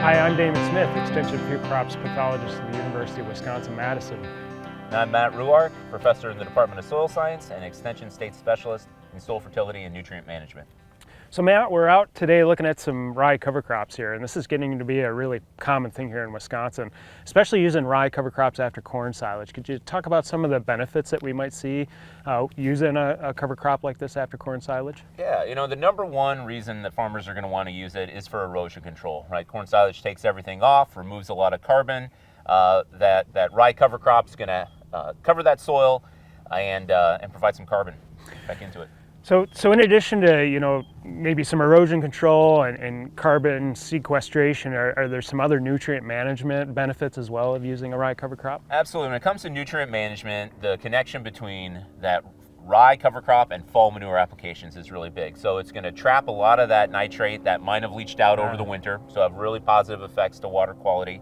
Hi, I'm Damon Smith, Extension Field Crops Pathologist at the University of Wisconsin-Madison. And I'm Matt Ruark, Professor in the Department of Soil Science and Extension State Specialist in Soil Fertility and Nutrient Management. So Matt, we're out today looking at some rye cover crops here, and this is getting to be a really common thing here in Wisconsin, especially using rye cover crops after corn silage. Could you talk about some of the benefits that we might see using a cover crop like this after corn silage? Yeah, the number one reason that farmers are going to want to use it is for erosion control, right? Corn silage takes everything off, removes a lot of carbon. That rye cover crop is going to cover that soil and provide some carbon back into it. So in addition to, maybe some erosion control and carbon sequestration, are there some other nutrient management benefits as well of using a rye cover crop? Absolutely. When it comes to nutrient management, the connection between that rye cover crop and fall manure applications is really big. So it's going to trap a lot of that nitrate that might have leached out over the winter, so have really positive effects to water quality.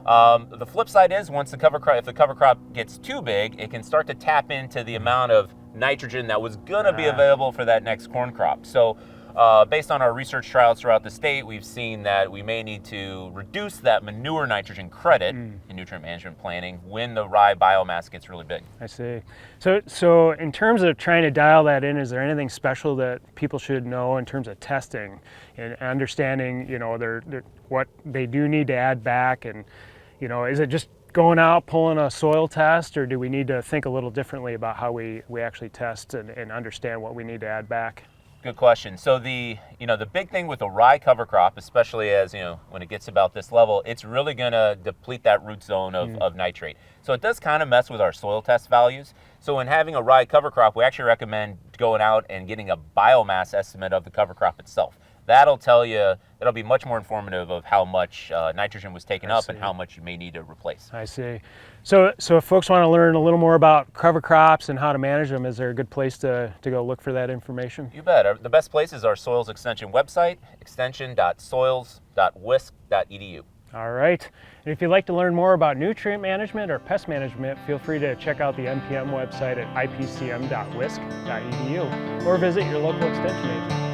The flip side is if the cover crop gets too big, it can start to tap into the amount of nitrogen that was going to be available for that next corn crop. So based on our research trials throughout the state, we've seen that we may need to reduce that manure nitrogen credit in nutrient management planning when the rye biomass gets really big. I see. So in terms of trying to dial that in, is there anything special that people should know in terms of testing and understanding, what they do need to add back, and is it just going out, pulling a soil test, or do we need to think a little differently about how we actually test and understand what we need to add back? Good question. So the big thing with a rye cover crop, especially as when it gets about this level, it's really going to deplete that root zone of nitrate. So it does kind of mess with our soil test values. So when having a rye cover crop, we actually recommend going out and getting a biomass estimate of the cover crop itself. That'll be much more informative of how much nitrogen was taken up and how much you may need to replace. I see. So if folks want to learn a little more about cover crops and how to manage them, is there a good place to go look for that information? You bet. The best place is our Soils Extension website, extension.soils.wisc.edu. All right. And if you'd like to learn more about nutrient management or pest management, feel free to check out the NPM website at ipcm.wisc.edu or visit your local extension agent.